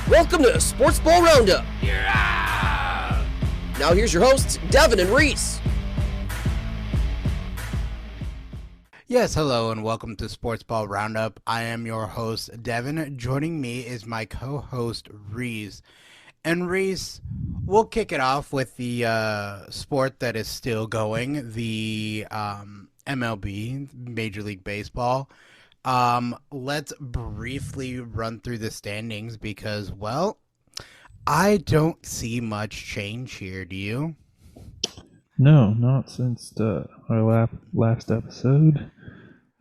Welcome to Sportsball Roundup. Now here's your hosts, Devin and Reese. Yes, hello and welcome to Sportsball Roundup. I am your host, Devin. Joining me is my co-host, Reese. And Reese, we'll kick it off with the sport that is still going, the MLB, Major League Baseball. Let's briefly run through the standings because, well, I don't see much change here. Do you? No, not since our last episode.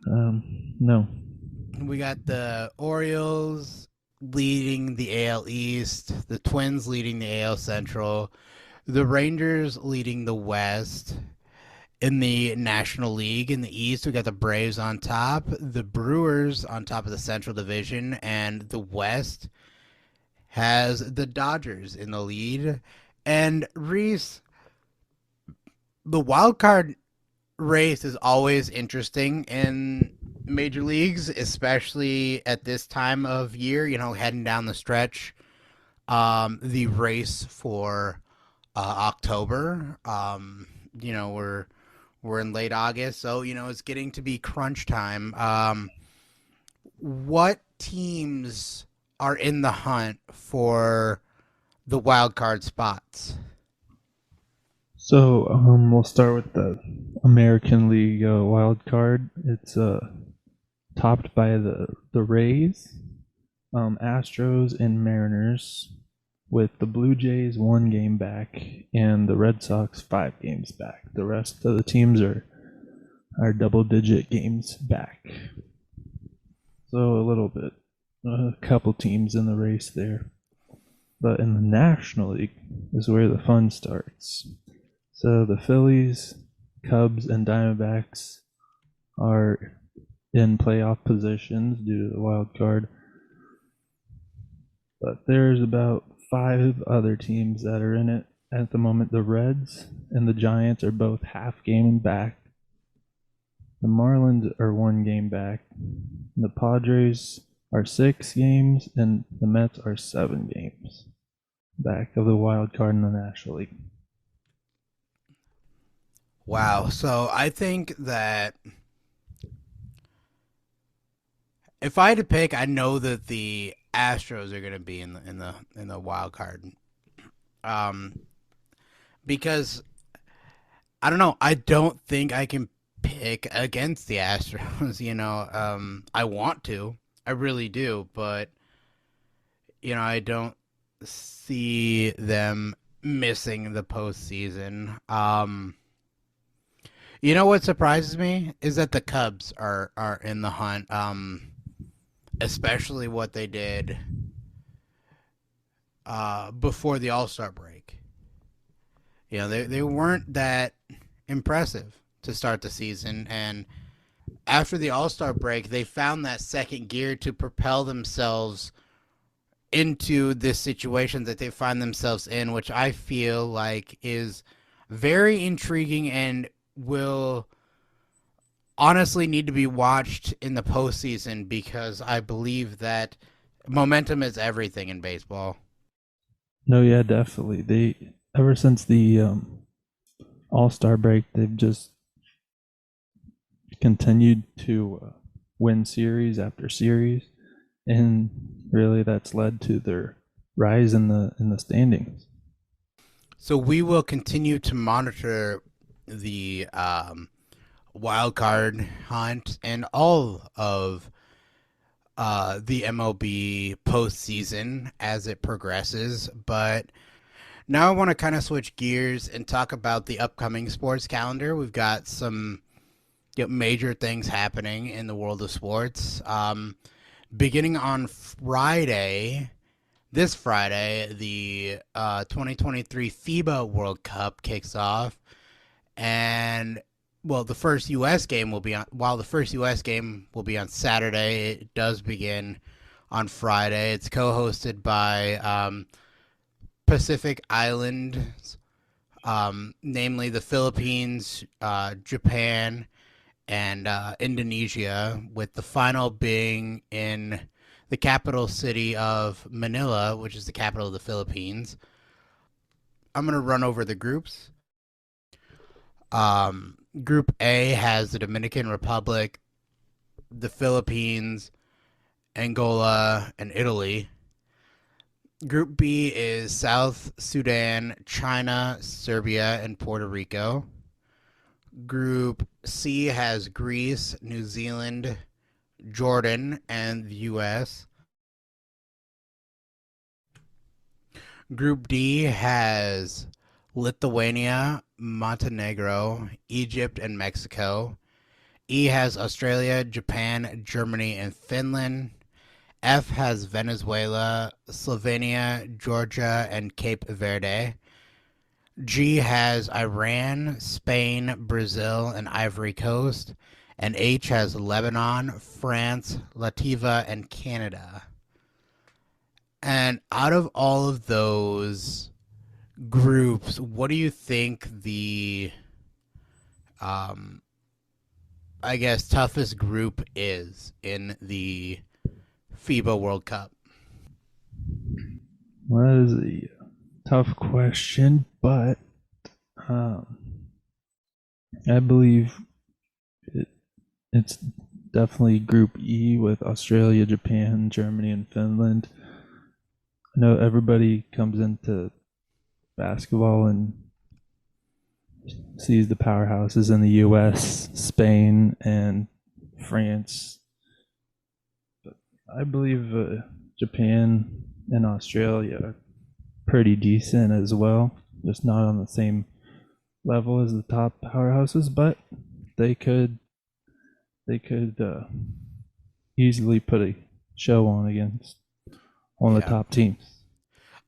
No. We got the Orioles leading the AL East, the Twins leading the AL Central, the Rangers leading the West. In the National League, in the East, we got the Braves on top, the Brewers on top of the Central Division, and the West has the Dodgers in the lead. And Reese, the wild card race is always interesting in major leagues, especially at this time of year, heading down the stretch. The race for October, we're in late August, so, it's getting to be crunch time. What teams are in the hunt for the wild card spots? So we'll start with the American League wild card. It's topped by the Rays, Astros, and Mariners, with the Blue Jays 1 game back and the Red Sox 5 games back. The rest of the teams are double-digit games back. So a couple teams in the race there. But in the National League is where the fun starts. So the Phillies, Cubs, and Diamondbacks are in playoff positions due to the wild card. But there's about 5 other teams that are in it at the moment. The Reds and the Giants are both half game back. The Marlins are 1 game back. The Padres are 6 games, and the Mets are 7 games back of the wild card in the National League. Wow. So I think that if I had to pick, I know that the Astros are going to be in the wild card. Because I don't know, I don't think I can pick against the Astros. I want to, I really do, but I don't see them missing the postseason. What surprises me is that the Cubs are in the hunt, especially what they did before the All-Star break. They weren't that impressive to start the season, and after the All-Star break, they found that second gear to propel themselves into this situation that they find themselves in, which I feel like is very intriguing and will honestly need to be watched in the postseason, because I believe that momentum is everything in baseball. No, yeah, definitely. Ever since the All-Star break, they've just continued to win series after series, and really that's led to their rise in the standings. So we will continue to monitor the wild card hunt and all of the MLB postseason as it progresses. But now I want to kind of switch gears and talk about the upcoming sports calendar. We've got some major things happening in the world of sports. Beginning on this Friday, the 2023 FIBA World Cup kicks off. And the first U.S. game will be on Saturday, it does begin on Friday. It's co-hosted by Pacific Islands, namely the Philippines, Japan, and Indonesia, with the final being in the capital city of Manila, which is the capital of the Philippines. I'm going to run over the groups. Group A has the Dominican Republic, the Philippines, Angola, and Italy. Group B is South Sudan, China, Serbia, and Puerto Rico. Group C has Greece, New Zealand, Jordan, and the U.S. Group D has Lithuania, Montenegro, Egypt, and Mexico. E has Australia, Japan, Germany, and Finland. F has Venezuela, Slovenia, Georgia, and Cape Verde. G has Iran, Spain, Brazil, and Ivory Coast. And H has Lebanon, France, Latvia, and Canada. And out of all of those groups, what do you think the, I guess, toughest group is in the FIBA World Cup? Well, that is a tough question, but I believe it's definitely Group E with Australia, Japan, Germany, and Finland. I know everybody comes into basketball and sees the powerhouses in the U.S., Spain, and France. But I believe Japan and Australia are pretty decent as well, just not on the same level as the top powerhouses, but they could easily put a show on against one of the top teams.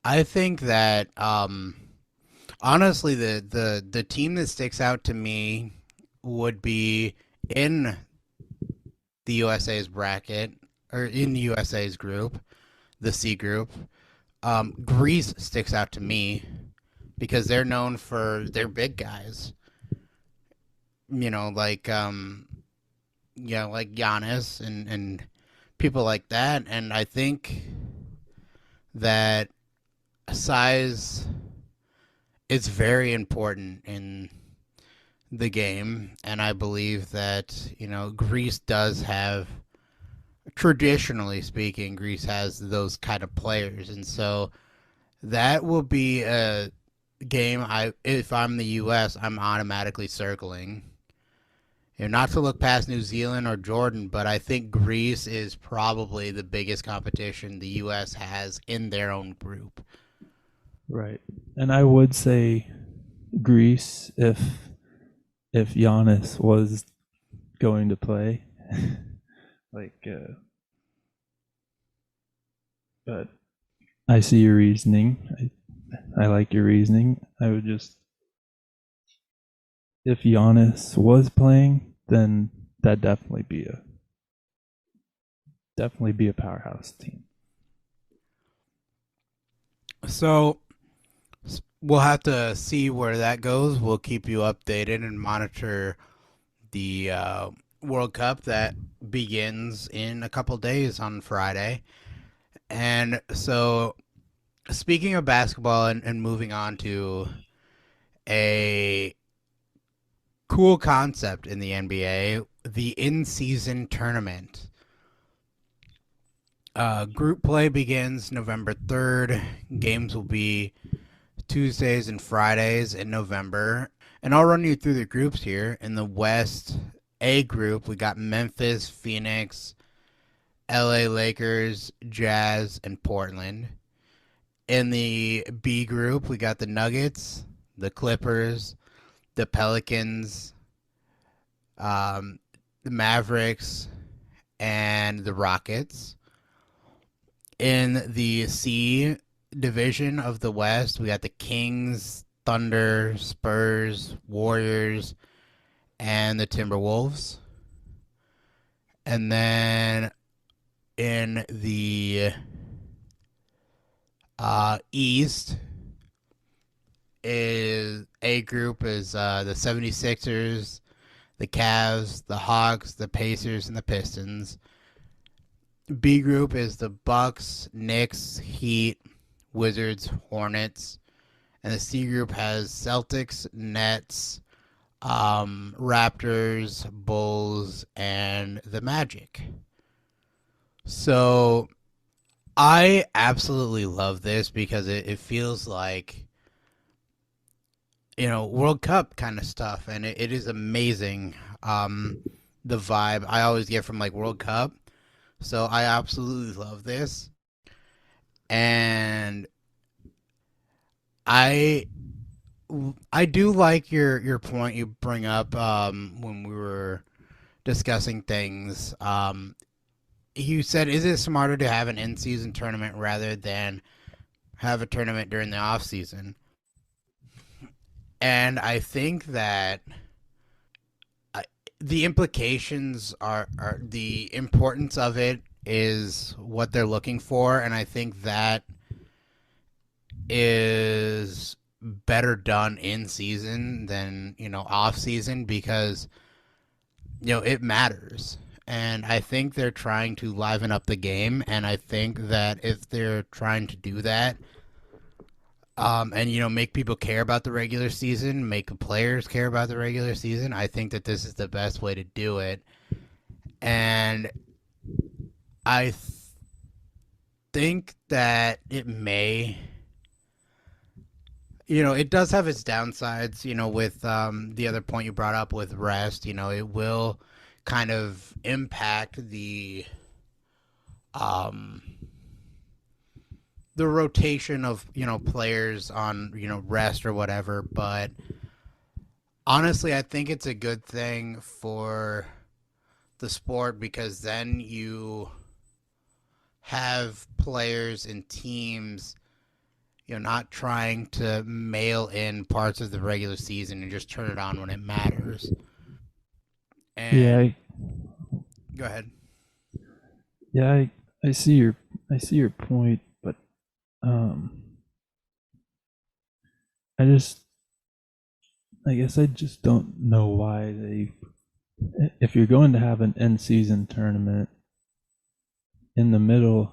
I think that honestly, the team that sticks out to me would be in the USA's bracket, or in the USA's group, the C group. Greece sticks out to me because they're known for their big guys. Like like Giannis and people like that. And I think that size is very important in the game, and I believe that Greece does have, traditionally speaking, Greece has those kind of players, and so that will be a game. If I'm the U.S., I'm automatically circling. Not to look past New Zealand or Jordan, but I think Greece is probably the biggest competition the U.S. has in their own group. Right. And I would say Greece if Giannis was going to play. But I see your reasoning. I like your reasoning. I would just, if Giannis was playing, then that'd definitely be a powerhouse team. So we'll have to see where that goes. We'll keep you updated and monitor the World Cup that begins in a couple days on Friday. And so, speaking of basketball and moving on to a cool concept in the NBA, the in-season tournament. Group play begins November 3rd. Games will be Tuesdays and Fridays in November. And I'll run you through the groups here. In the West A group, we got Memphis, Phoenix, LA Lakers, Jazz, and Portland. In the B group, we got the Nuggets, the Clippers, the Pelicans, the Mavericks, and the Rockets. In the C division of the West, we got the Kings, Thunder, Spurs, Warriors, and the Timberwolves. And then in the East is A group is the 76ers, the Cavs, the Hawks, the Pacers, and the Pistons. B group is the Bucks, Knicks, Heat, Wizards, Hornets, and the C group has Celtics, Nets, Raptors, Bulls, and the Magic. So I absolutely love this because it feels like, World Cup kind of stuff, and it is amazing. The vibe I always get from like World Cup. So I absolutely love this. And I I do like your point you bring up when we were discussing things. You said, is it smarter to have an in-season tournament rather than have a tournament during the off-season? And I think that the implications are the importance of it is what they're looking for, and I think that is better done in season than off season because it matters. And I think they're trying to liven up the game, and I think that if they're trying to do that, and make people care about the regular season, make the players care about the regular season, I think that this is the best way to do it. And I think that it may, it does have its downsides, with the other point you brought up with rest. It will kind of impact um, the rotation of, players on, rest or whatever. But honestly, I think it's a good thing for the sport because then you have players and teams not trying to mail in parts of the regular season and just turn it on when it matters. Yeah, And go ahead. yeah, I see your point, but um, I guess I just don't know why if you're going to have an end season tournament in the middle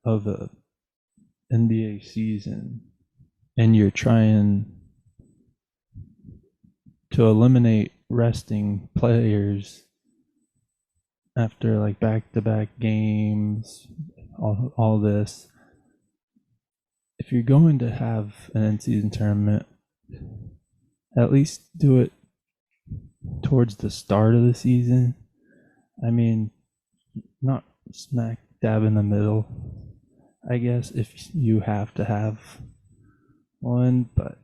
of the NBA season and you're trying to eliminate resting players after like back-to-back games, all this. If you're going to have an end-season tournament, at least do it towards the start of the season. I mean, not smack dab in the middle, I guess, if you have to have one, but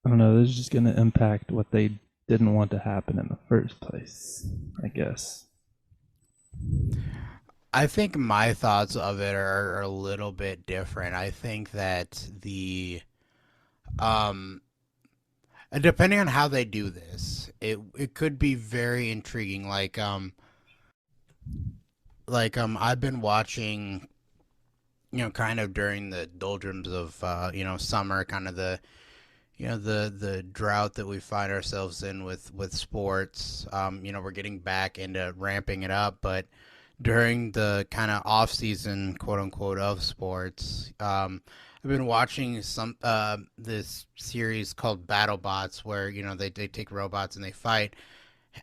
I don't know, this is just going to impact what they didn't want to happen in the first place, I guess. I think my thoughts of it are a little bit different. I think that um depending on how they do this, it could be very intriguing. I've been watching, kind of during the doldrums of summer, kind of the the drought that we find ourselves in with sports. We're getting back into ramping it up, but during the kind of off season, quote unquote, of sports, I've been watching this series called BattleBots, where they take robots and they fight,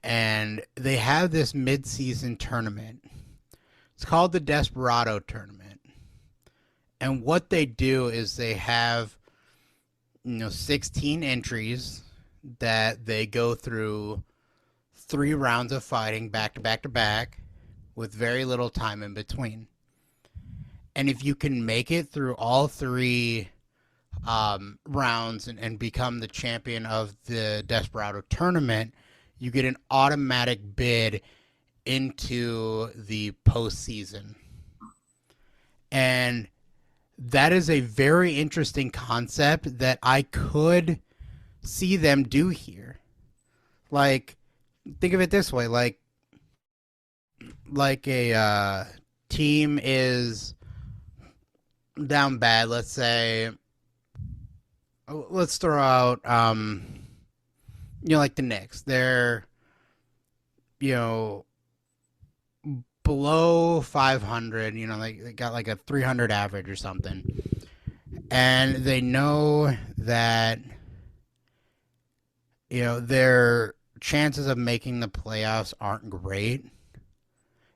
and they have this mid season tournament. It's called the Desperado Tournament, and what they do is they have 16 entries that they go through 3 rounds of fighting back to back to back with very little time in between. And if you can make it through all 3 rounds and become the champion of the Desperado tournament, you get an automatic bid into the postseason. And that is a very interesting concept that I could see them do here. Like, think of it this way: like a team is down bad. Let's say, let's throw out like the Knicks. They're you know below 500. You know, they got like a 300 average or something, and they know that their chances of making the playoffs aren't great.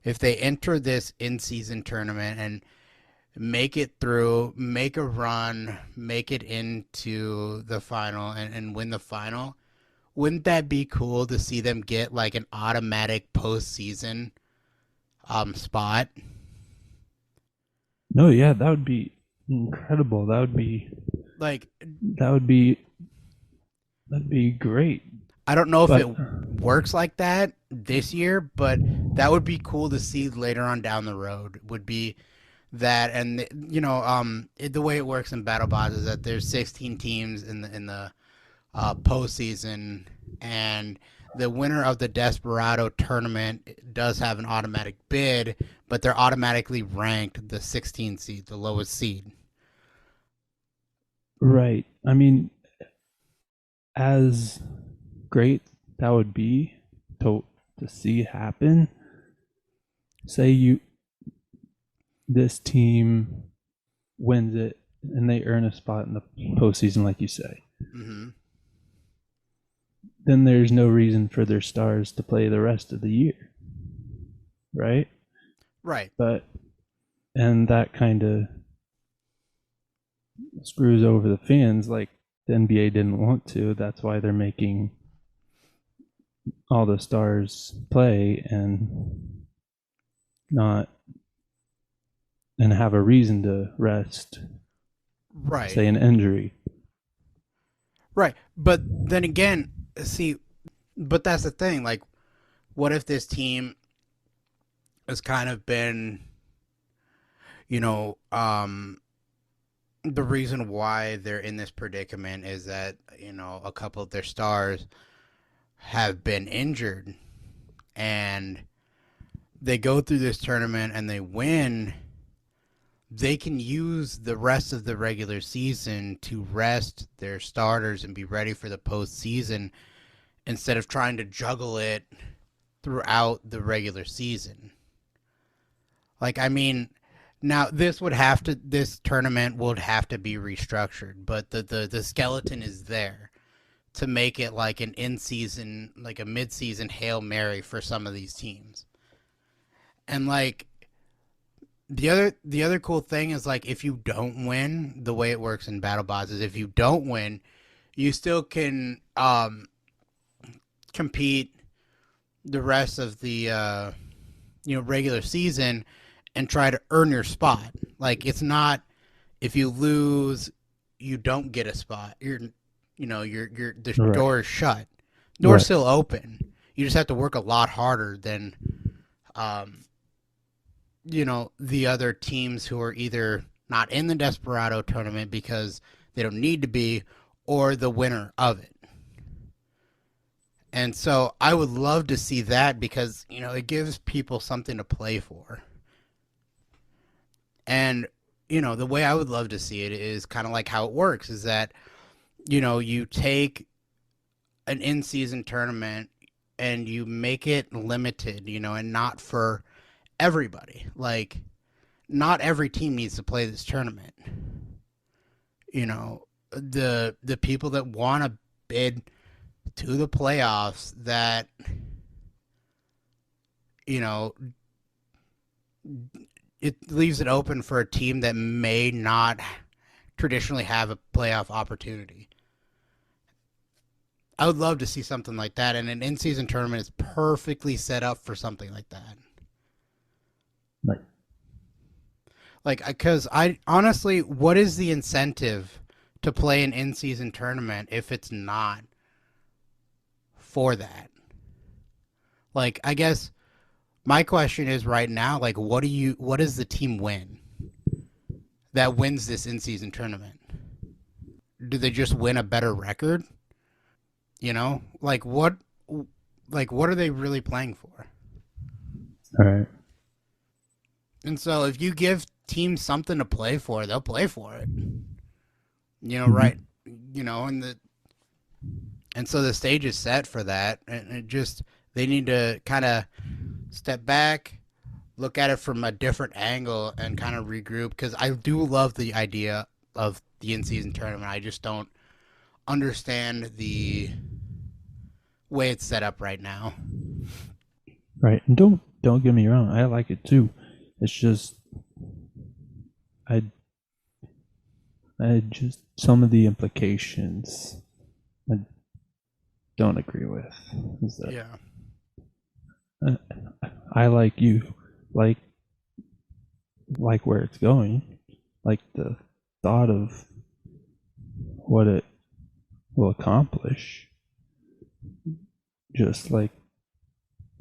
If they enter this in-season tournament and make it through, make a run, make it into the final, and win the final, wouldn't that be cool to see them get like an automatic postseason spot? No, yeah, that would be incredible. Like, That would be that'd be great. I don't know if But it works like that this year, but that would be cool to see later on down the road. Would be that, and the way it works in BattleBots is that there's 16 teams in the postseason, and the winner of the Desperado tournament does have an automatic bid, but they're automatically ranked the 16th seed, the lowest seed. right, I mean, as great that would be to see happen. Say this team wins it and they earn a spot in the postseason, like you say. Mm-hmm. Then there's no reason for their stars to play the rest of the year, right? Right. And that kind of screws over the fans. Like the NBA didn't want to. That's why they're making all the stars play and not and have a reason to rest, Right. say an injury. Right. But then again, see, but that's the thing. Like, what if this team has kind of been, the reason why they're in this predicament is that, a couple of their stars have been injured, and they go through this tournament and they win. They can use the rest of the regular season to rest their starters and be ready for the postseason instead of trying to juggle it throughout the regular season. Like, I mean, now this tournament would have to be restructured, but the skeleton is there to make it like an in-season, like a mid-season Hail Mary for some of these teams. And like, the other cool thing is, like, if you don't win, the way it works in BattleBots is if you don't win, you still can compete the rest of the regular season and try to earn your spot. Like, it's not, if you lose, you don't get a spot. The Right. door is shut. Door's Right. still open. You just have to work a lot harder than the other teams who are either not in the Desperado tournament because they don't need to be, or the winner of it. And so I would love to see that because, it gives people something to play for. And, the way I would love to see it is kind of like how it works is that, you take an in-season tournament and you make it limited, and not for everybody. Like, not every team needs to play this tournament. The people that want to bid to the playoffs, that it leaves it open for a team that may not traditionally have a playoff opportunity. I would love to see something like that, and an in-season tournament is perfectly set up for something like that. Right. Like, because I honestly, what is the incentive to play an in-season tournament if it's not for that? Like, I guess my question is right now, like, what does the team win that wins this in-season tournament? Do they just win a better record? Like, what are they really playing for? All right. And so if you give teams something to play for, they'll play for it. Right? And so the stage is set for that, and they need to kind of step back, look at it from a different angle and kind of regroup, because I do love the idea of the in-season tournament. I just don't understand the way it's set up right now. Right. And don't get me wrong, I like it too. It's just I just some of the implications I don't agree with. Is that Yeah. I like you like where it's going, like the thought of what it will accomplish. Just like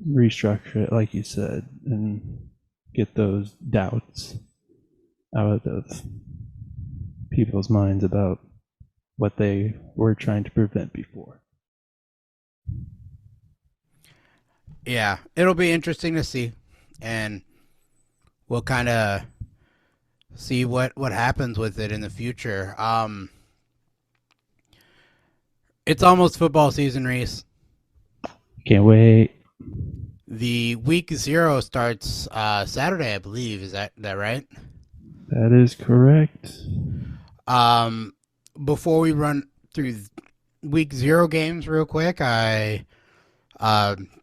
restructure it, like you said, and get those doubts out of people's minds about what they were trying to prevent before. Yeah, it'll be interesting to see, and we'll kind of see what happens with it in the future. It's almost football season, Reese. Can't wait. The week 0 starts Saturday, I believe. Is that right? That is correct. Before we run through week 0 games real quick, I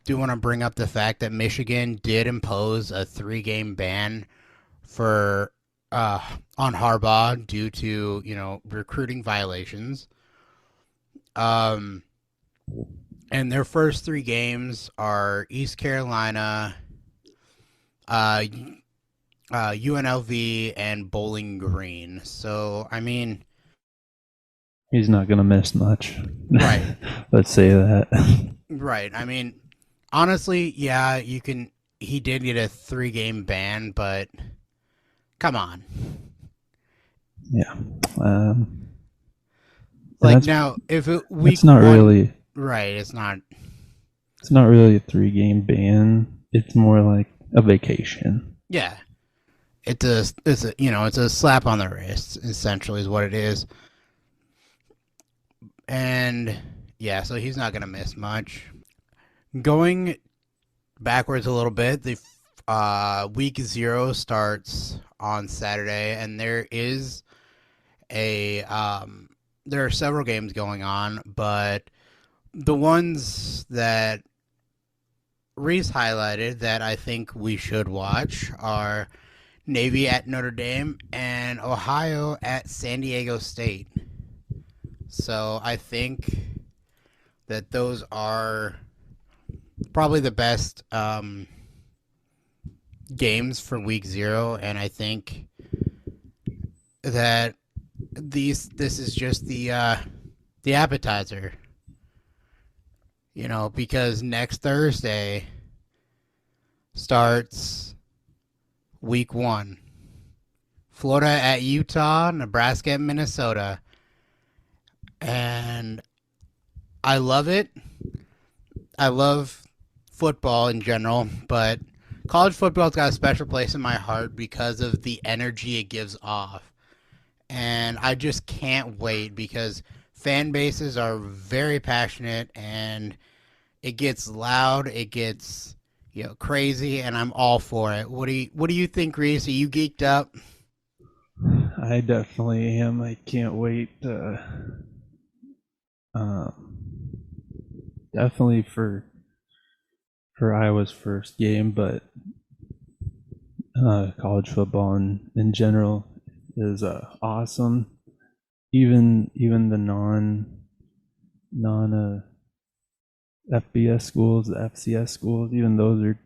do want to bring up the fact that Michigan did impose a 3-game ban for on Harbaugh due to recruiting violations. And their first 3 games are East Carolina, UNLV, and Bowling Green. So I mean, he's not gonna miss much. Right. Let's say that. Right. I mean, honestly, yeah, you can. He did get a 3-game ban, but come on. Yeah. Like now, if week it's not 1, really right, it's not. It's not really a 3-game ban. It's more like a vacation. Yeah, it's a slap on the wrist. Essentially, is what it is. And yeah, so he's not gonna miss much. Going backwards a little bit, the week 0 starts on Saturday, and there are several games going on, but the ones that Reese highlighted that I think we should watch are Navy at Notre Dame and Ohio at San Diego State. So I think that those are probably the best games for week 0, and I think that this is just the appetizer. Because next Thursday starts week 1. Florida at Utah, Nebraska at Minnesota. And I love it. I love football in general, but college football's got a special place in my heart because of the energy it gives off. And I just can't wait because fan bases are very passionate and it gets loud, it gets crazy, and I'm all for it. What do you think, Reese? Are you geeked up? I definitely am. I can't wait. Definitely for Iowa's first game, but college football in general is awesome. Even the non FBS schools, the FCS schools, even those are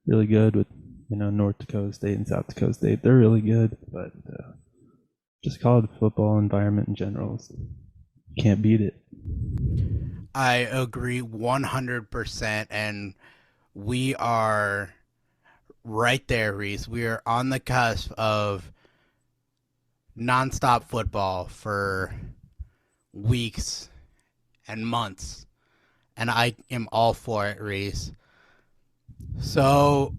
really good with North Dakota State and South Dakota State. They're really good, but just college football environment in general, you can't beat it. I agree 100%, and we are right there, Reese. We are on the cusp of nonstop football for weeks and months, and I am all for it, Reese. So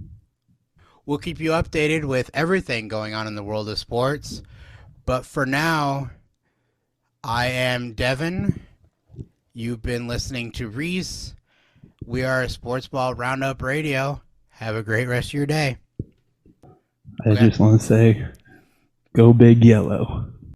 we'll keep you updated with everything going on in the world of sports, but for now, I am Devin. You've been listening to Reese. We are Sportsball Roundup Radio. Have a great rest of your day. I Okay. just want to say, go big yellow.